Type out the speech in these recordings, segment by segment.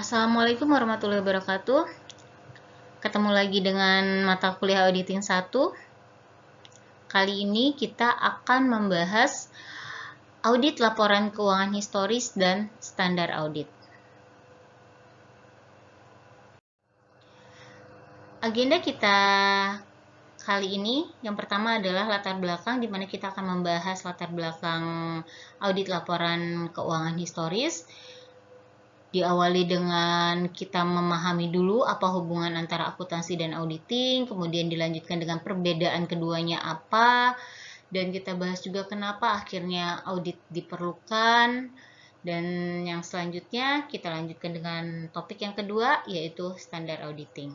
Assalamualaikum warahmatullahi wabarakatuh. Ketemu lagi dengan mata kuliah auditing 1. Kali ini kita akan membahas audit laporan keuangan historis dan standar audit. Agenda kita kali ini yang pertama adalah latar belakang, di mana kita akan membahas latar belakang audit laporan keuangan historis. Diawali dengan kita memahami dulu apa hubungan antara akuntansi dan auditing, kemudian dilanjutkan dengan perbedaan keduanya apa, dan kita bahas juga kenapa akhirnya audit diperlukan, dan yang selanjutnya kita lanjutkan dengan topik yang kedua, yaitu standar auditing.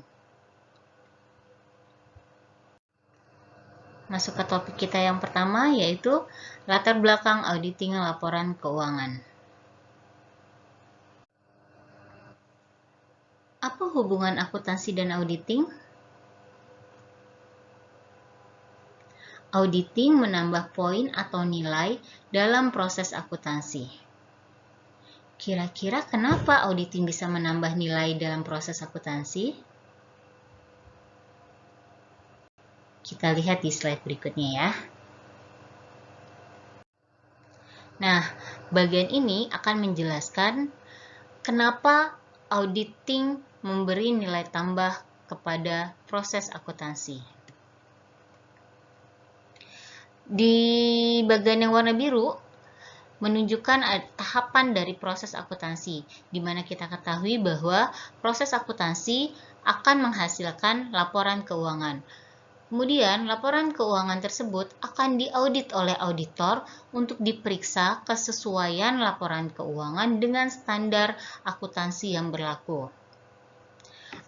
Masuk ke topik kita yang pertama, yaitu latar belakang auditing laporan keuangan. Apa hubungan akuntansi dan auditing? Auditing menambah poin atau nilai dalam proses akuntansi. Kira-kira kenapa auditing bisa menambah nilai dalam proses akuntansi? Kita lihat di slide berikutnya ya. Nah, bagian ini akan menjelaskan kenapa auditing memberi nilai tambah kepada proses akuntansi. Di bagian yang warna biru menunjukkan tahapan dari proses akuntansi, di mana kita ketahui bahwa proses akuntansi akan menghasilkan laporan keuangan. Kemudian, laporan keuangan tersebut akan diaudit oleh auditor untuk diperiksa kesesuaian laporan keuangan dengan standar akuntansi yang berlaku.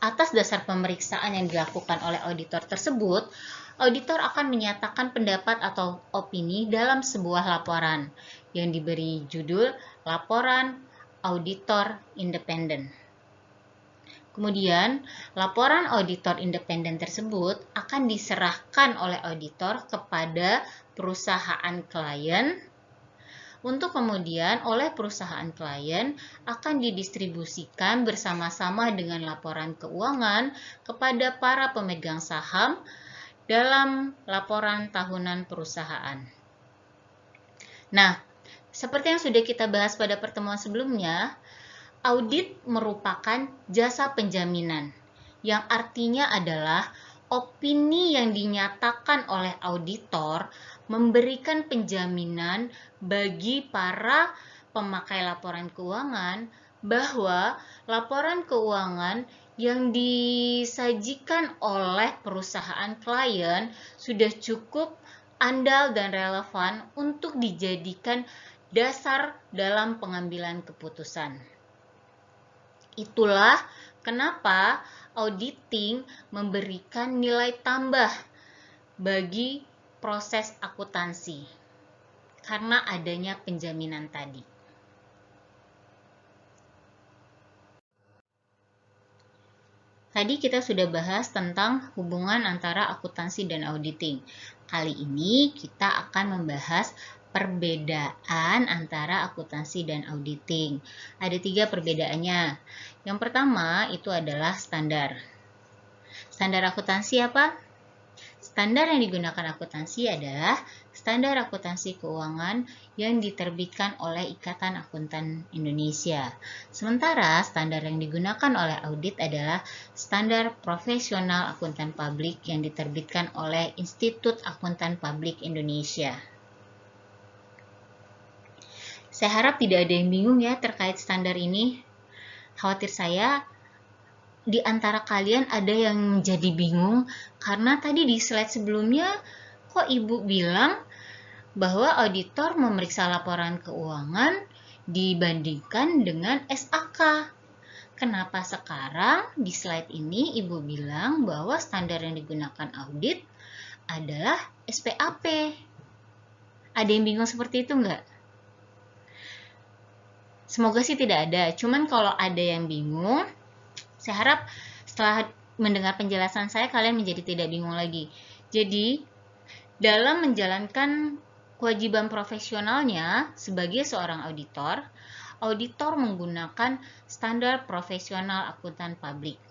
Atas dasar pemeriksaan yang dilakukan oleh auditor tersebut, auditor akan menyatakan pendapat atau opini dalam sebuah laporan yang diberi judul laporan auditor independen. Kemudian, laporan auditor independen tersebut akan diserahkan oleh auditor kepada perusahaan klien, untuk kemudian oleh perusahaan klien akan didistribusikan bersama-sama dengan laporan keuangan kepada para pemegang saham dalam laporan tahunan perusahaan. Nah, seperti yang sudah kita bahas pada pertemuan sebelumnya, audit merupakan jasa penjaminan, yang artinya adalah opini yang dinyatakan oleh auditor memberikan penjaminan bagi para pemakai laporan keuangan bahwa laporan keuangan yang disajikan oleh perusahaan klien sudah cukup andal dan relevan untuk dijadikan dasar dalam pengambilan keputusan. Itulah kenapa auditing memberikan nilai tambah bagi proses akuntansi, karena adanya penjaminan tadi. Tadi kita sudah bahas tentang hubungan antara akuntansi dan auditing. Kali ini kita akan membahas perbedaan antara akuntansi dan auditing. Ada 3 perbedaannya. Yang pertama itu adalah standar. Standar akuntansi apa? Standar yang digunakan akuntansi adalah standar akuntansi keuangan yang diterbitkan oleh Ikatan Akuntan Indonesia. Sementara standar yang digunakan oleh audit adalah standar profesional akuntan publik yang diterbitkan oleh Institut Akuntan Publik Indonesia. Saya harap tidak ada yang bingung ya terkait standar ini. Khawatir saya di antara kalian ada yang jadi bingung karena tadi di slide sebelumnya kok Ibu bilang bahwa auditor memeriksa laporan keuangan dibandingkan dengan SAK. Kenapa sekarang di slide ini Ibu bilang bahwa standar yang digunakan audit adalah SPAP? Ada yang bingung seperti itu enggak? Semoga sih tidak ada. Cuman kalau ada yang bingung, saya harap setelah mendengar penjelasan saya, kalian menjadi tidak bingung lagi. Jadi, dalam menjalankan kewajiban profesionalnya sebagai seorang auditor, auditor menggunakan standar profesional akuntan publik.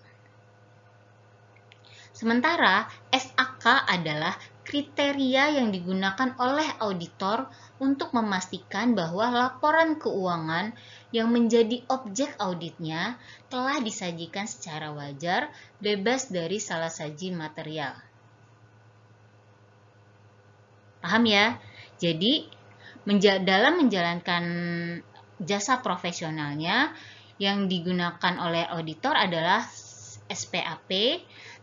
Sementara SAK adalah kriteria yang digunakan oleh auditor untuk memastikan bahwa laporan keuangan yang menjadi objek auditnya telah disajikan secara wajar, bebas dari salah saji material. Paham ya? Jadi, dalam menjalankan jasa profesionalnya, yang digunakan oleh auditor adalah SPAP,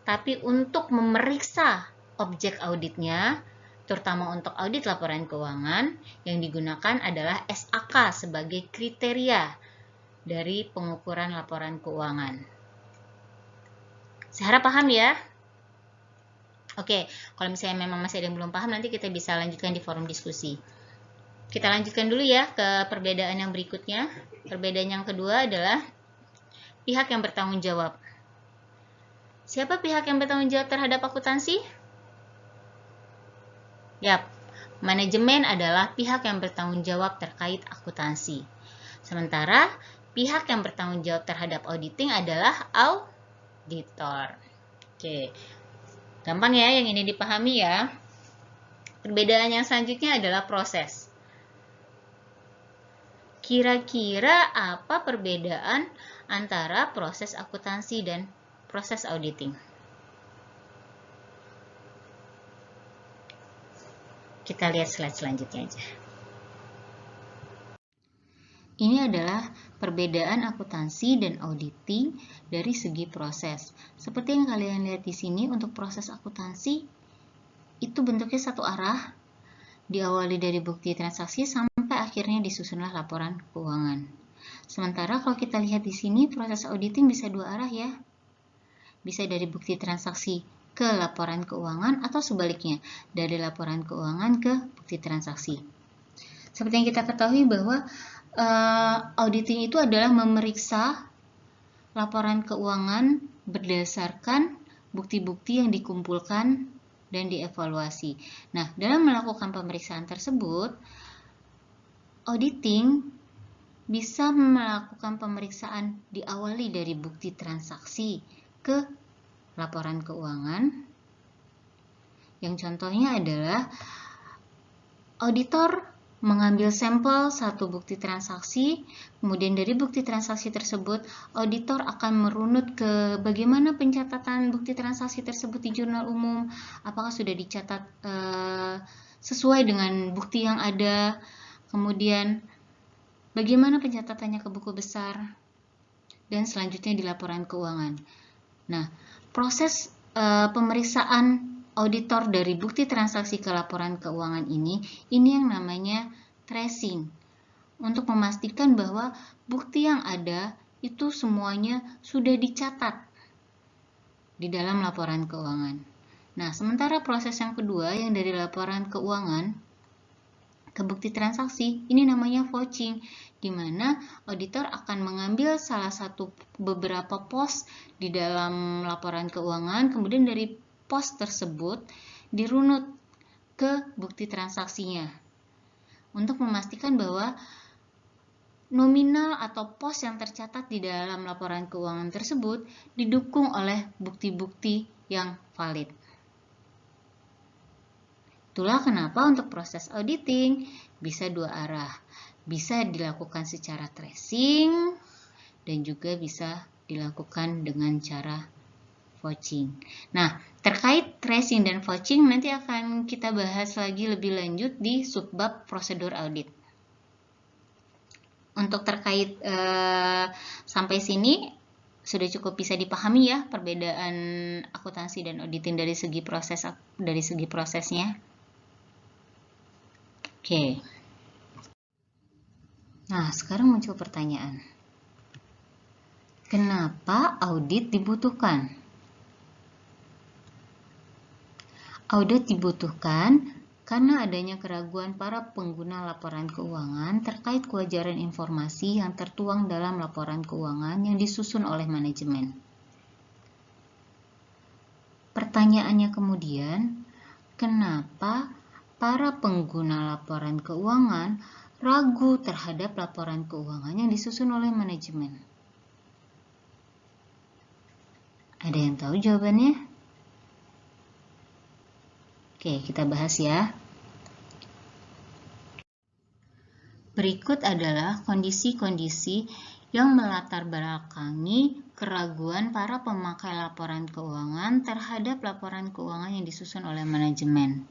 tapi untuk memeriksa objek auditnya, terutama untuk audit laporan keuangan, yang digunakan adalah SAK sebagai kriteria dari pengukuran laporan keuangan. Saya harap paham ya? Oke, kalau misalnya memang masih ada yang belum paham, nanti kita bisa lanjutkan di forum diskusi. Kita lanjutkan dulu ya ke perbedaan yang berikutnya. Perbedaan yang kedua adalah pihak yang bertanggung jawab. Siapa pihak yang bertanggung jawab terhadap akuntansi? Yap, manajemen adalah pihak yang bertanggung jawab terkait akuntansi. Sementara pihak yang bertanggung jawab terhadap auditing adalah auditor. Oke, gampang ya yang ini dipahami ya. Perbedaan yang selanjutnya adalah proses. Kira-kira apa perbedaan antara proses akuntansi dan proses auditing? Kita lihat slide selanjutnya aja. Ini adalah perbedaan akuntansi dan auditing dari segi proses. Seperti yang kalian lihat di sini, untuk proses akuntansi itu bentuknya satu arah, diawali dari bukti transaksi sampai akhirnya disusunlah laporan keuangan. Sementara kalau kita lihat di sini, proses auditing bisa dua arah ya. Bisa dari bukti transaksi ke laporan keuangan atau sebaliknya, dari laporan keuangan ke bukti transaksi. Seperti yang kita ketahui bahwa auditing itu adalah memeriksa laporan keuangan berdasarkan bukti-bukti yang dikumpulkan dan dievaluasi. Nah, dalam melakukan pemeriksaan tersebut, auditing bisa melakukan pemeriksaan diawali dari bukti transaksi ke laporan keuangan. Yang contohnya adalah auditor mengambil sampel satu bukti transaksi, kemudian dari bukti transaksi tersebut, auditor akan merunut ke bagaimana pencatatan bukti transaksi tersebut di jurnal umum, apakah sudah dicatat sesuai dengan bukti yang ada, kemudian bagaimana pencatatannya ke buku besar, dan selanjutnya di laporan keuangan. Nah, proses pemeriksaan auditor dari bukti transaksi ke laporan keuangan ini yang namanya tracing. Untuk memastikan bahwa bukti yang ada itu semuanya sudah dicatat di dalam laporan keuangan. Nah, sementara proses yang kedua yang dari laporan keuangan ke bukti transaksi, ini namanya vouching, di mana auditor akan mengambil salah satu beberapa pos di dalam laporan keuangan, kemudian dari pos tersebut dirunut ke bukti transaksinya untuk memastikan bahwa nominal atau pos yang tercatat di dalam laporan keuangan tersebut didukung oleh bukti-bukti yang valid. Itulah kenapa untuk proses auditing bisa dua arah. Bisa dilakukan secara tracing dan juga bisa dilakukan dengan cara vouching. Nah, terkait tracing dan vouching nanti akan kita bahas lagi lebih lanjut di subbab prosedur audit. Untuk terkait sampai sini sudah cukup bisa dipahami ya perbedaan akuntansi dan auditing dari segi prosesnya. Oke. Nah, sekarang muncul pertanyaan. Kenapa audit dibutuhkan? Audit dibutuhkan karena adanya keraguan para pengguna laporan keuangan terkait kewajaran informasi yang tertuang dalam laporan keuangan yang disusun oleh manajemen. Pertanyaannya kemudian, kenapa para pengguna laporan keuangan ragu terhadap laporan keuangan yang disusun oleh manajemen? Ada yang tahu jawabannya? Oke, kita bahas ya. Berikut adalah kondisi-kondisi yang melatar belakangi keraguan para pemakai laporan keuangan terhadap laporan keuangan yang disusun oleh manajemen.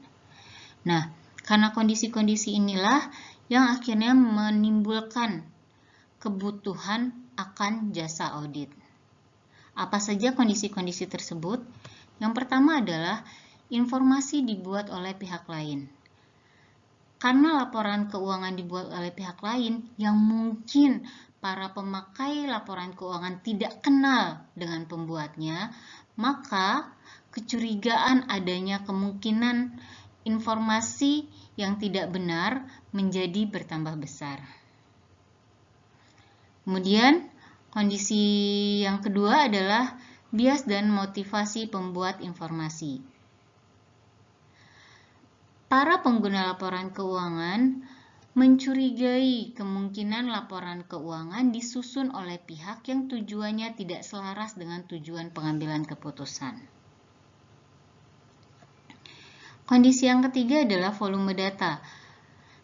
Nah, karena kondisi-kondisi inilah yang akhirnya menimbulkan kebutuhan akan jasa audit. Apa saja kondisi-kondisi tersebut? Yang pertama adalah informasi dibuat oleh pihak lain. Karena laporan keuangan dibuat oleh pihak lain yang mungkin para pemakai laporan keuangan tidak kenal dengan pembuatnya, maka kecurigaan adanya kemungkinan informasi yang tidak benar menjadi bertambah besar. Kemudian, kondisi yang kedua adalah bias dan motivasi pembuat informasi. Para pengguna laporan keuangan mencurigai kemungkinan laporan keuangan disusun oleh pihak yang tujuannya tidak selaras dengan tujuan pengambilan keputusan. Kondisi yang ketiga adalah volume data.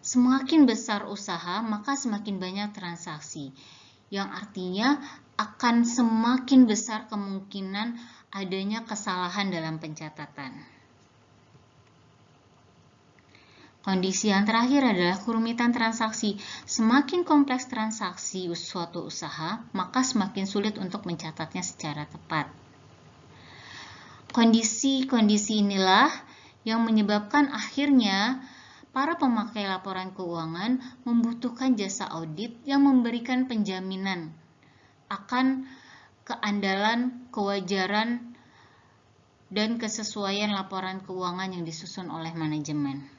Semakin besar usaha, maka semakin banyak transaksi, yang artinya akan semakin besar kemungkinan adanya kesalahan dalam pencatatan. Kondisi yang terakhir adalah kerumitan transaksi. Semakin kompleks transaksi suatu usaha, maka semakin sulit untuk mencatatnya secara tepat. Kondisi-kondisi inilah yang menyebabkan akhirnya para pemakai laporan keuangan membutuhkan jasa audit yang memberikan penjaminan akan keandalan, kewajaran, dan kesesuaian laporan keuangan yang disusun oleh manajemen.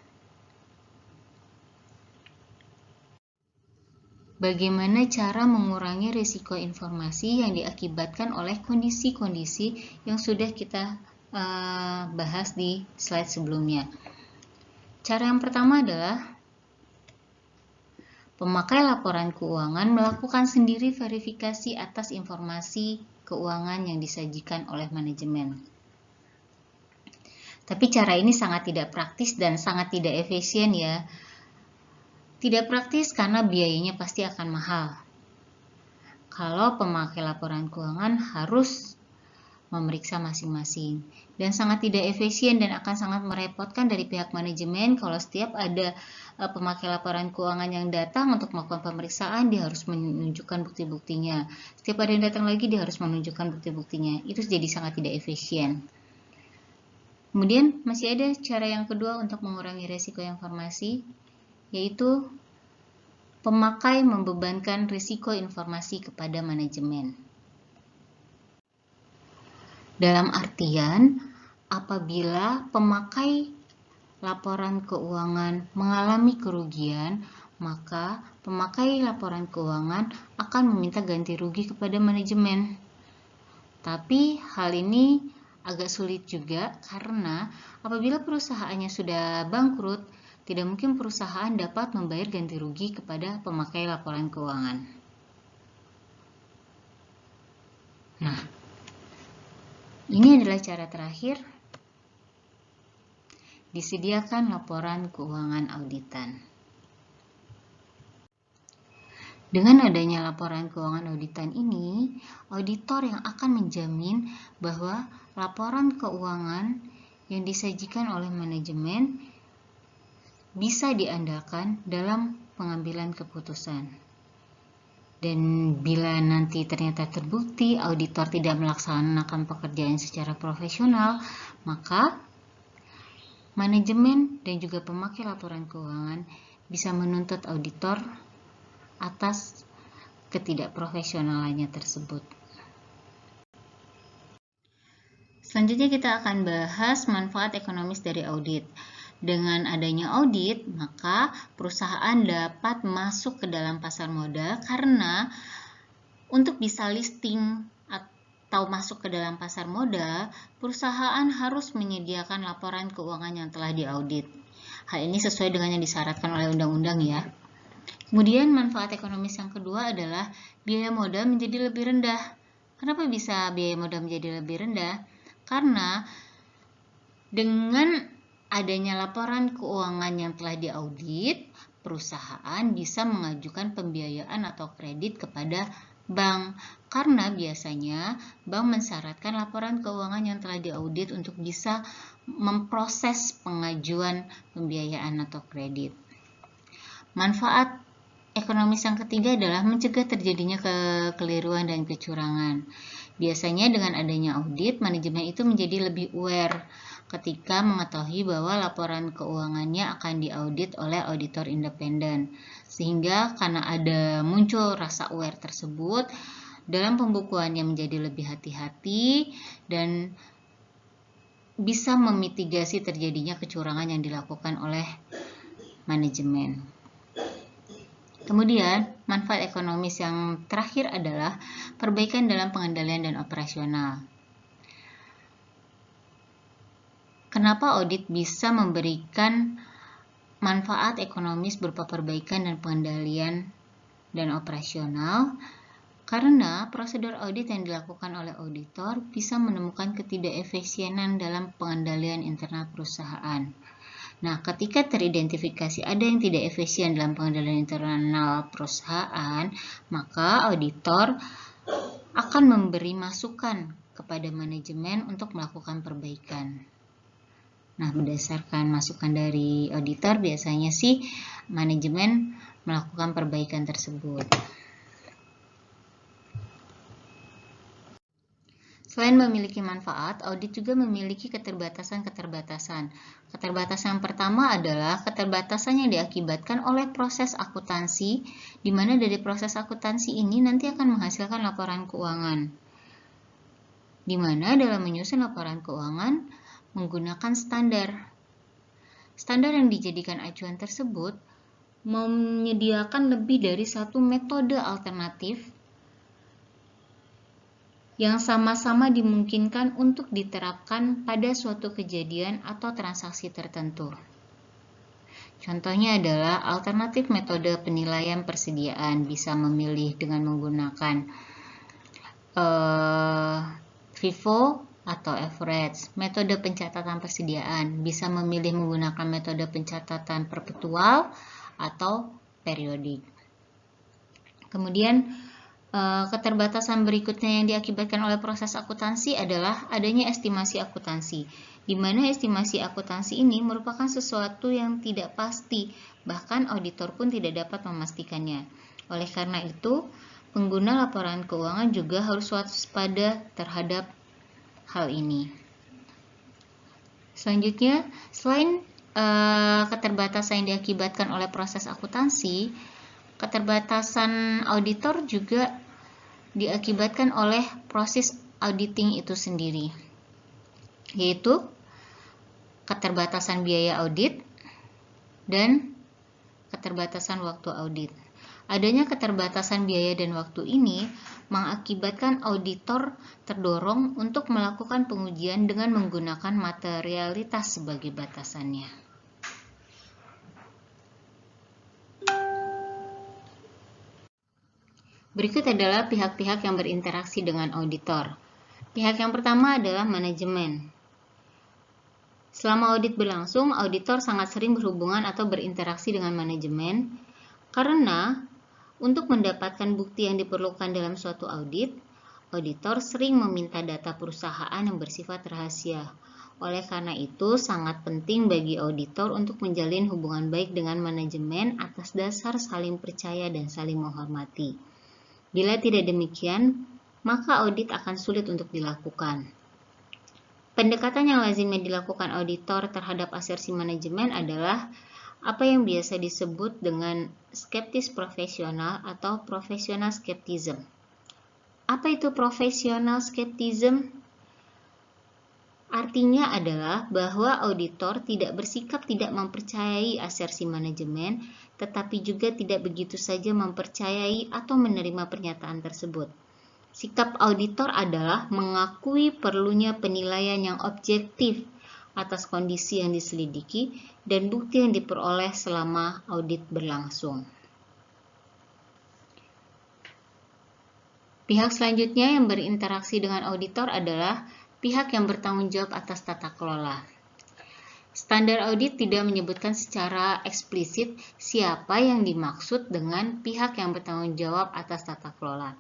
Bagaimana cara mengurangi risiko informasi yang diakibatkan oleh kondisi-kondisi yang sudah kita bahas di slide sebelumnya? Cara yang pertama adalah pemakai laporan keuangan melakukan sendiri verifikasi atas informasi keuangan yang disajikan oleh manajemen. Tapi cara ini sangat tidak praktis dan sangat tidak efisien ya. Tidak praktis karena biayanya pasti akan mahal. Kalau pemakai laporan keuangan harus memeriksa masing-masing. Dan sangat tidak efisien dan akan sangat merepotkan dari pihak manajemen kalau setiap ada pemakai laporan keuangan yang datang untuk melakukan pemeriksaan, dia harus menunjukkan bukti-buktinya. Setiap ada yang datang lagi, dia harus menunjukkan bukti-buktinya. Itu jadi sangat tidak efisien. Kemudian masih ada cara yang kedua untuk mengurangi risiko informasi, yaitu pemakai membebankan risiko informasi kepada manajemen. Dalam artian, apabila pemakai laporan keuangan mengalami kerugian, maka pemakai laporan keuangan akan meminta ganti rugi kepada manajemen. Tapi hal ini agak sulit juga karena apabila perusahaannya sudah bangkrut, tidak mungkin perusahaan dapat membayar ganti rugi kepada pemakai laporan keuangan. Nah, ini adalah cara terakhir, disediakan laporan keuangan auditan. Dengan adanya laporan keuangan auditan ini, auditor yang akan menjamin bahwa laporan keuangan yang disajikan oleh manajemen bisa diandalkan dalam pengambilan keputusan. Dan bila nanti ternyata terbukti auditor tidak melaksanakan pekerjaan secara profesional, maka manajemen dan juga pemakai laporan keuangan bisa menuntut auditor atas ketidakprofesionalannya tersebut. Selanjutnya kita akan bahas manfaat ekonomis dari audit. Dengan adanya audit, maka perusahaan dapat masuk ke dalam pasar modal karena untuk bisa listing atau masuk ke dalam pasar modal, perusahaan harus menyediakan laporan keuangan yang telah diaudit. Hal ini sesuai dengan yang disyaratkan oleh undang-undang ya. Kemudian manfaat ekonomis yang kedua adalah biaya modal menjadi lebih rendah. Kenapa bisa biaya modal menjadi lebih rendah? Karena dengan adanya laporan keuangan yang telah diaudit, perusahaan bisa mengajukan pembiayaan atau kredit kepada bank. Karena biasanya bank mensyaratkan laporan keuangan yang telah diaudit untuk bisa memproses pengajuan pembiayaan atau kredit. Manfaat ekonomis yang ketiga adalah mencegah terjadinya kekeliruan dan kecurangan. Biasanya dengan adanya audit, manajemen itu menjadi lebih aware ketika mengetahui bahwa laporan keuangannya akan diaudit oleh auditor independen. Sehingga karena ada muncul rasa aware tersebut, dalam pembukuannya menjadi lebih hati-hati dan bisa memitigasi terjadinya kecurangan yang dilakukan oleh manajemen. Kemudian, manfaat ekonomis yang terakhir adalah perbaikan dalam pengendalian dan operasional. Kenapa audit bisa memberikan manfaat ekonomis berupa perbaikan dan pengendalian dan operasional? Karena prosedur audit yang dilakukan oleh auditor bisa menemukan ketidakefisienan dalam pengendalian internal perusahaan. Nah, ketika teridentifikasi ada yang tidak efisien dalam pengendalian internal perusahaan, maka auditor akan memberi masukan kepada manajemen untuk melakukan perbaikan. Nah, berdasarkan masukan dari auditor, biasanya sih manajemen melakukan perbaikan tersebut. Selain memiliki manfaat, audit juga memiliki keterbatasan-keterbatasan. Keterbatasan pertama adalah keterbatasan yang diakibatkan oleh proses akuntansi, di mana dari proses akuntansi ini nanti akan menghasilkan laporan keuangan. Di mana dalam menyusun laporan keuangan menggunakan standar. Standar yang dijadikan acuan tersebut menyediakan lebih dari satu metode alternatif yang sama-sama dimungkinkan untuk diterapkan pada suatu kejadian atau transaksi tertentu. Contohnya adalah alternatif metode penilaian persediaan, bisa memilih dengan menggunakan FIFO atau average. Metode pencatatan persediaan, bisa memilih menggunakan metode pencatatan perpetual atau periodik. Kemudian keterbatasan berikutnya yang diakibatkan oleh proses akuntansi adalah adanya estimasi akuntansi, di mana estimasi akuntansi ini merupakan sesuatu yang tidak pasti, bahkan auditor pun tidak dapat memastikannya. Oleh karena itu, pengguna laporan keuangan juga harus waspada terhadap hal ini. Selanjutnya, selain keterbatasan yang diakibatkan oleh proses akuntansi, keterbatasan auditor juga diakibatkan oleh proses auditing itu sendiri, yaitu keterbatasan biaya audit dan keterbatasan waktu audit. Adanya keterbatasan biaya dan waktu ini mengakibatkan auditor terdorong untuk melakukan pengujian dengan menggunakan materialitas sebagai batasannya. Berikut adalah pihak-pihak yang berinteraksi dengan auditor. Pihak yang pertama adalah manajemen. Selama audit berlangsung, auditor sangat sering berhubungan atau berinteraksi dengan manajemen karena untuk mendapatkan bukti yang diperlukan dalam suatu audit, auditor sering meminta data perusahaan yang bersifat rahasia. Oleh karena itu, sangat penting bagi auditor untuk menjalin hubungan baik dengan manajemen atas dasar saling percaya dan saling menghormati. Bila tidak demikian, maka audit akan sulit untuk dilakukan. Pendekatan yang lazimnya dilakukan auditor terhadap asersi manajemen adalah apa yang biasa disebut dengan skeptis profesional atau professional skepticism. Apa itu professional skepticism? Artinya adalah bahwa auditor tidak bersikap tidak mempercayai asersi manajemen, tetapi juga tidak begitu saja mempercayai atau menerima pernyataan tersebut. Sikap auditor adalah mengakui perlunya penilaian yang objektif atas kondisi yang diselidiki dan bukti yang diperoleh selama audit berlangsung. Pihak selanjutnya yang berinteraksi dengan auditor adalah pihak yang bertanggung jawab atas tata kelola. Standar audit tidak menyebutkan secara eksplisit siapa yang dimaksud dengan pihak yang bertanggung jawab atas tata kelola.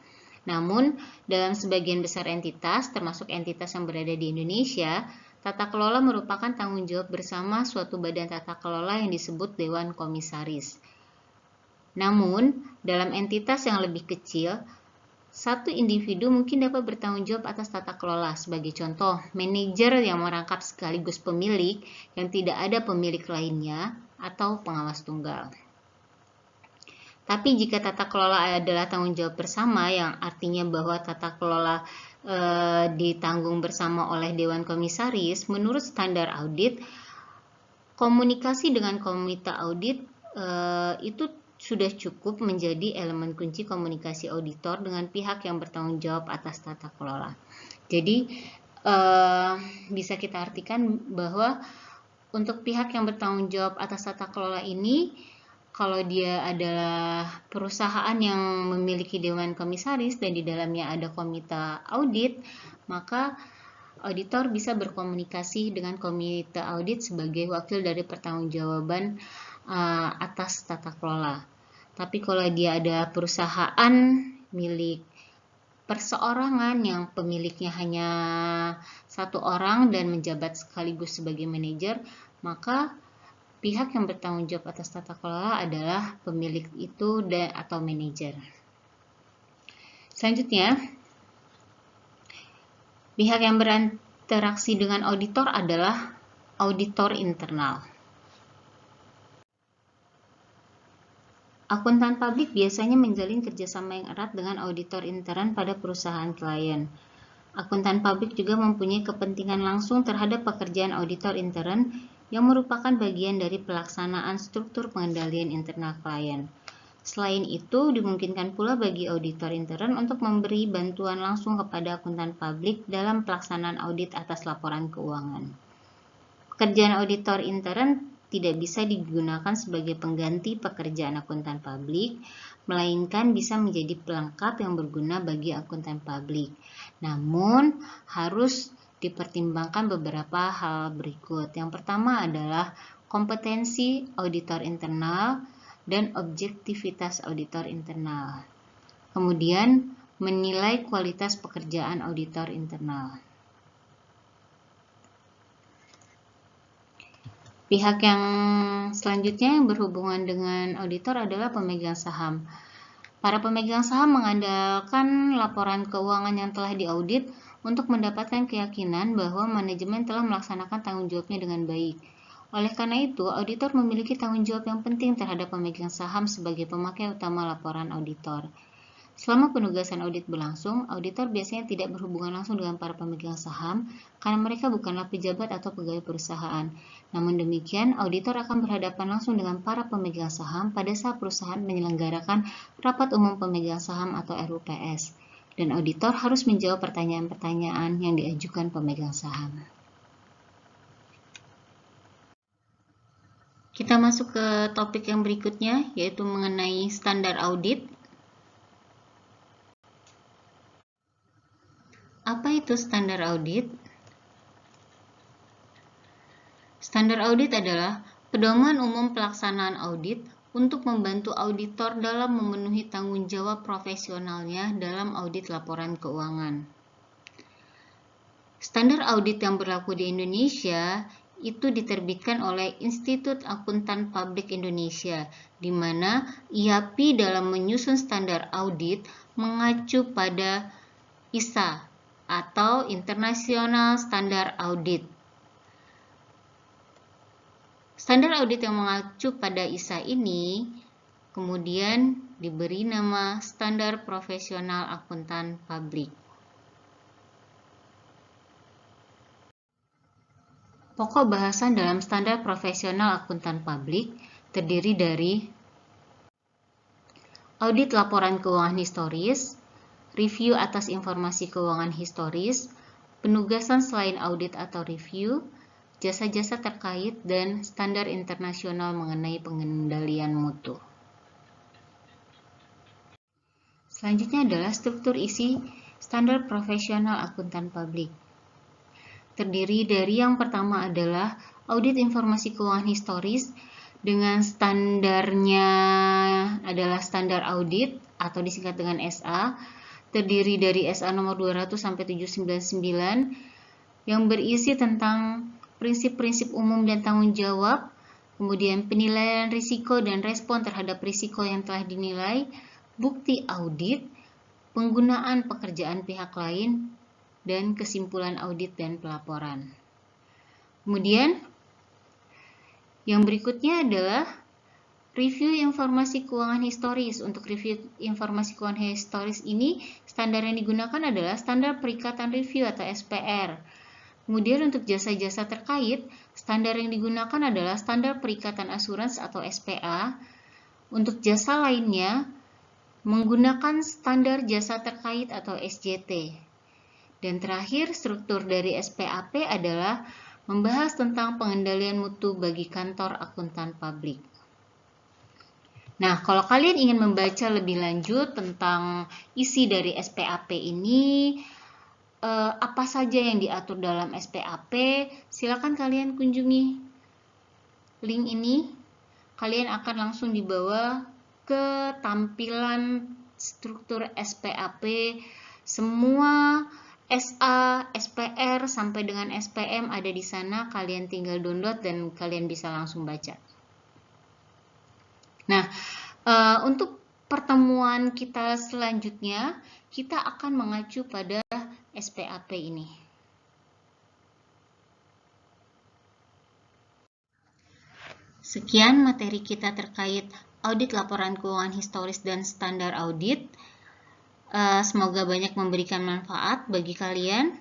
Namun, dalam sebagian besar entitas, termasuk entitas yang berada di Indonesia, tata kelola merupakan tanggung jawab bersama suatu badan tata kelola yang disebut Dewan Komisaris. Namun, dalam entitas yang lebih kecil, satu individu mungkin dapat bertanggung jawab atas tata kelola. Sebagai contoh, manajer yang merangkap sekaligus pemilik yang tidak ada pemilik lainnya atau pengawas tunggal. Tapi jika tata kelola adalah tanggung jawab bersama, yang artinya bahwa tata kelola ditanggung bersama oleh Dewan Komisaris, menurut standar audit, komunikasi dengan komite audit itu sudah cukup menjadi elemen kunci komunikasi auditor dengan pihak yang bertanggung jawab atas tata kelola. Jadi bisa kita artikan bahwa untuk pihak yang bertanggung jawab atas tata kelola ini, kalau dia adalah perusahaan yang memiliki Dewan Komisaris dan di dalamnya ada komite audit, maka auditor bisa berkomunikasi dengan komite audit sebagai wakil dari pertanggungjawaban atas tata kelola. Tapi kalau dia ada perusahaan milik perseorangan yang pemiliknya hanya satu orang dan menjabat sekaligus sebagai manajer, maka pihak yang bertanggung jawab atas tata kelola adalah pemilik itu atau manajer. Selanjutnya, pihak yang berinteraksi dengan auditor adalah auditor internal. Akuntan publik biasanya menjalin kerjasama yang erat dengan auditor intern pada perusahaan klien. Akuntan publik juga mempunyai kepentingan langsung terhadap pekerjaan auditor intern yang merupakan bagian dari pelaksanaan struktur pengendalian internal klien. Selain itu, dimungkinkan pula bagi auditor intern untuk memberi bantuan langsung kepada akuntan publik dalam pelaksanaan audit atas laporan keuangan. Pekerjaan auditor intern tidak bisa digunakan sebagai pengganti pekerjaan akuntan publik, melainkan bisa menjadi pelengkap yang berguna bagi akuntan publik. Namun, harus dipertimbangkan beberapa hal berikut. Yang pertama adalah kompetensi auditor internal dan objektivitas auditor internal. Kemudian, menilai kualitas pekerjaan auditor internal. Pihak yang selanjutnya yang berhubungan dengan auditor adalah pemegang saham. Para pemegang saham mengandalkan laporan keuangan yang telah diaudit untuk mendapatkan keyakinan bahwa manajemen telah melaksanakan tanggung jawabnya dengan baik. Oleh karena itu, auditor memiliki tanggung jawab yang penting terhadap pemegang saham sebagai pemakai utama laporan auditor. Selama penugasan audit berlangsung, auditor biasanya tidak berhubungan langsung dengan para pemegang saham karena mereka bukanlah pejabat atau pegawai perusahaan. Namun demikian, auditor akan berhadapan langsung dengan para pemegang saham pada saat perusahaan menyelenggarakan rapat umum pemegang saham atau RUPS. Dan auditor harus menjawab pertanyaan-pertanyaan yang diajukan pemegang saham. Kita masuk ke topik yang berikutnya, yaitu mengenai standar audit. Apa itu standar audit? Standar audit adalah pedoman umum pelaksanaan audit untuk membantu auditor dalam memenuhi tanggung jawab profesionalnya dalam audit laporan keuangan. Standar audit yang berlaku di Indonesia itu diterbitkan oleh Institut Akuntan Publik Indonesia, di mana IAPI dalam menyusun standar audit mengacu pada ISA atau International Standard Audit. Standar audit yang mengacu pada ISA ini kemudian diberi nama Standar Profesional Akuntan Publik. Pokok bahasan dalam Standar Profesional Akuntan Publik terdiri dari audit laporan keuangan historis, review atas informasi keuangan historis, penugasan selain audit atau review, jasa-jasa terkait, dan standar internasional mengenai pengendalian mutu. Selanjutnya adalah struktur isi standar profesional akuntan publik. Terdiri dari yang pertama adalah audit informasi keuangan historis dengan standarnya adalah standar audit atau disingkat dengan SA. Terdiri dari SA nomor 200 sampai 799 yang berisi tentang prinsip-prinsip umum dan tanggung jawab, kemudian penilaian risiko dan respon terhadap risiko yang telah dinilai, bukti audit, penggunaan pekerjaan pihak lain, dan kesimpulan audit dan pelaporan. Kemudian, yang berikutnya adalah review informasi keuangan historis. Untuk review informasi keuangan historis ini, standar yang digunakan adalah standar perikatan review atau SPR. Kemudian untuk jasa-jasa terkait, standar yang digunakan adalah standar perikatan asuransi atau SPA. Untuk jasa lainnya, menggunakan standar jasa terkait atau SJT. Dan terakhir, struktur dari SPAP adalah membahas tentang pengendalian mutu bagi kantor akuntan publik. Nah, kalau kalian ingin membaca lebih lanjut tentang isi dari SPAP ini, apa saja yang diatur dalam SPAP, silakan kalian kunjungi link ini. Kalian akan langsung dibawa ke tampilan struktur SPAP, semua SA, SPR, sampai dengan SPM ada di sana. Kalian tinggal download dan kalian bisa langsung baca. Nah, untuk pertemuan kita selanjutnya, kita akan mengacu pada SPAP ini. Sekian materi kita terkait audit laporan keuangan historis dan standar audit. Semoga banyak memberikan manfaat bagi kalian.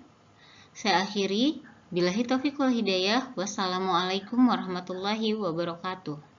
Saya akhiri. Billahi taufiq wal hidayah. Wassalamualaikum warahmatullahi wabarakatuh.